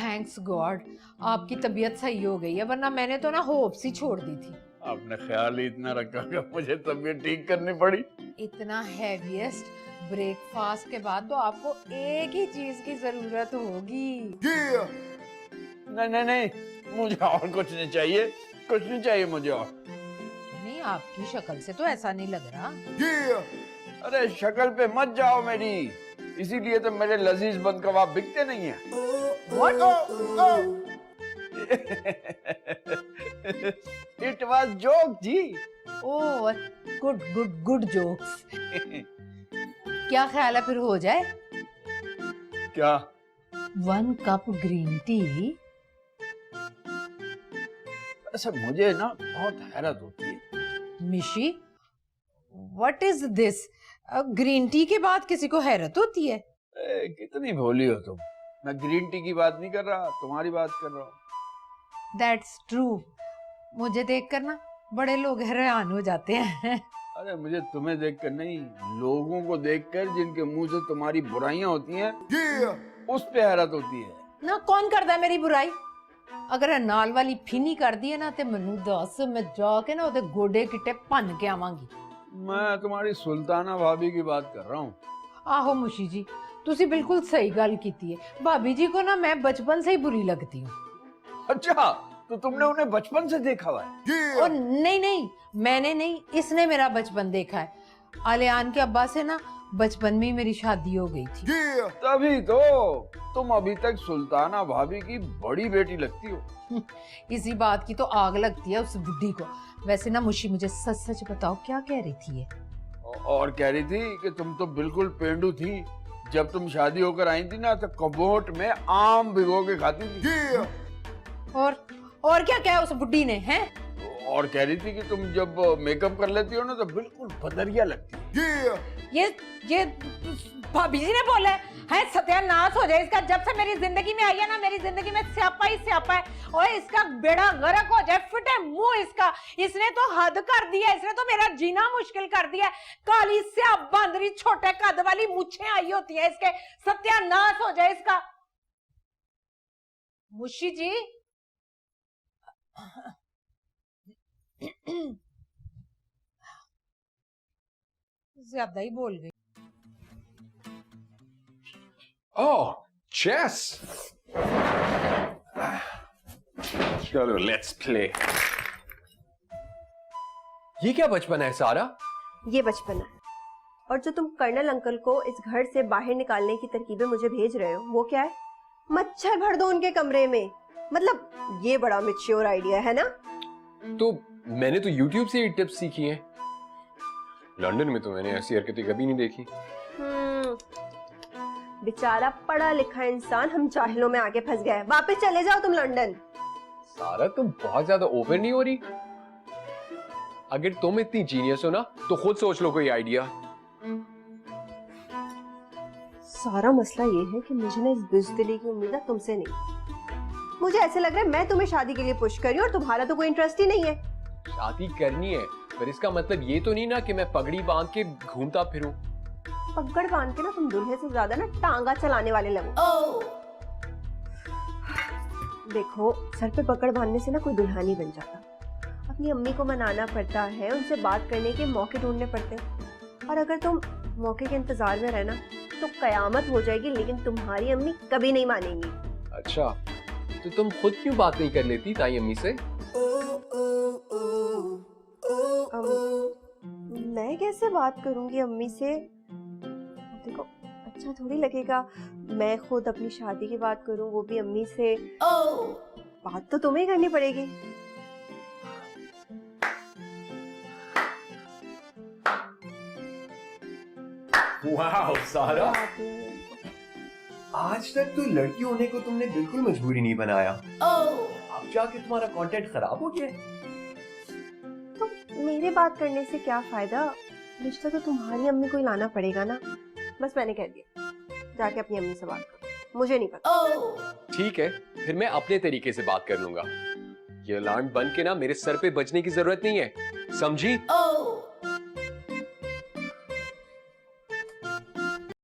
Thanks God आपकी तबीयत सही हो गई है, वरना मैंने तो ना होप्स ही छोड़ दी थी। आपने ख्याल ही इतना रखा कि मुझे तबीयत ठीक करनी पड़ी। इतना हैवीएस्ट ब्रेकफास्ट के बाद तो आपको एक ही चीज की जरूरत होगी। नहीं नहीं नहीं, मुझे और कुछ नहीं चाहिए, कुछ नहीं चाहिए मुझे और। नहीं, आपकी शक्ल से तो ऐसा नहीं लग रहा। अरे शक्ल पे मत जाओ मेरी, इसीलिए तो मेरे लजीज बंद कबाब बिकते नहीं है। इट वाज जोक जी। Oh good good good jokes. क्या ख्याल है फिर हो जाए? क्या? 1 कप ग्रीन टी। अच्छा मुझे ना बहुत हैरत होती है। मिशी, what is this? Green tea के बाद किसी को हैरत होती है? कितनी भोली हो तुम। मैं ग्रीन टी की बात नहीं कर रहा, तुम्हारी बात कर रहा हूँ। That's true. मुझे देखकर ना बड़े लोग हैरान हो जाते हैं। अरे मुझे तुम्हें देखकर नहीं, लोगों को देखकर जिनके मुंह से तुम्हारी बुराइयां होती हैं, उस पे हैरत होती है। ना कौन करता है मेरी बुराई? अगर नाल वाली फिनी कर दी है ना ते मैनू दस, मैं जाके ना ओदे गोडे किट्टे भन के आवांगी। मैं तुम्हारी सुल्ताना भाभी की बात कर रहा हूँ। आहो मुशी जी, तुसी बिल्कुल सही गल कीती है। भाभी जी को ना मैं बचपन से ही बुरी लगती हूँ। अच्छा, तो तुमने उन्हें बचपन से देखा हुआ है? और नहीं नहीं, मैंने नहीं, इसने मेरा बचपन देखा है। आलियान के अब्बा से ना बचपन में ही मेरी शादी हो गई थी। तभी तो तुम अभी तक सुल्ताना भाभी की बड़ी बेटी लगती हो। इसी बात की तो आग लगती है उस बुड्ढी को। वैसे ना मुशी, मुझे सच सच बताओ, क्या कह रही थी ये? और कह रही थी कि तुम तो बिल्कुल पेंडू थी। जब तुम शादी होकर आई थी ना, तो कबोट में आम भिगो के खाती थी। और क्या कहा उस बुड्ढी ने? हैं? और कह रही थी कि तुम जब मेकअप कर लेती हो ना, तो बिल्कुल बदरिया लगती है। ये भाभी जी ने बोला है? सत्यानाश हो जाए इसका। जब से मेरी जिंदगी में आई है ना, मेरी जिंदगी में स्यापा ही स्यापा है। और इसका बेड़ा गर्क हो जाए, फिटे मुंह इसका। इसने तो हद कर दिया, इसने तो मेरा जीना मुश्किल कर दिया। काली स्याप बांदरी, छोटे कद वाली मुछें आई होती है इसके। सत्यानाश हो जाए इसका। मुशी जी, ज्यादा ही बोल गई। Oh, chess! चलो लेट्स प्ले। ये क्या बचपन है सारा? ये बचपन है। और जो तुम कर्नल अंकल को इस घर से बाहर निकालने की तरकीबें मुझे भेज रहे हो, वो क्या है? मच्छर भर दो उनके कमरे में। मतलब ये बड़ा मैच्योर आइडिया है ना? तो मैंने तो YouTube से ये टिप्स सीखी हैं। लंदन में तो मैंने ऐसी हरकतें कभी नहीं देखी। बेचारा पढ़ा लिखा इंसान हम जाहिलों में आके फंस गए। वापस चले जाओ तुम लंदन। सारा तुम बहुत ज्यादा ओवर नहीं हो रही? अगर तुम इतनी जीनियस हो ना, तो खुद सोच लो कोई आइडिया। सारा मसला ये है कि मुझे ना इस बुज़दिली की उम्मीद है तुमसे नहीं। मुझे ऐसे लग रहा है मैं तुम्हें शादी के लिए पुश कर रही हूँ और तुम्हारा तो कोई इंटरेस्ट ही नहीं है। शादी करनी है, पर इसका मतलब ये तो नहीं ना कि मैं पगड़ी बांध के घूमता फिरूं। पगड़ बांध के ना तुम दूल्हे से ज्यादा ना टांगा चलाने वाले लगो। देखो, सर पे पकड़ बांधने से ना कोई दुल्हा नहीं बन जाता। अपनी अम्मी को मनाना पड़ता है, उनसे बात करने के मौके ढूंढने पड़ते हैं। और अगर तुम मौके के इंतजार में रहना तो कयामत हो जाएगी, लेकिन तुम्हारी अम्मी कभी नहीं मानेंगी। अच्छा, तो तुम खुद क्यों बात नहीं कर लेती ताई अम्मी से? मैं कैसे बात करूंगी अम्मी से? देखो, अच्छा थोड़ी लगेगा मैं खुद अपनी शादी की बात करूं, वो भी अम्मी से। बात तो तुम्हें ही करनी पड़ेगी। वाह सारा, आज तक तो लड़की होने को तुमने बिल्कुल मजबूरी नहीं बनाया। अब जाके तुम्हारा कंटेंट खराब हो गया। तो मेरे बात करने से क्या फायदा? रिश्ता तो तुम्हारी अम्मी को ही लाना पड़ेगा ना। बस मैंने कह दिया, जाके अपनी अम्मी से बात करो, मुझे नहीं पता। ठीक है, फिर मैं अपने तरीके से बात कर लूंगा। ये अलार्म बन के ना मेरे सर पे बजने की जरूरत नहीं है, समझी?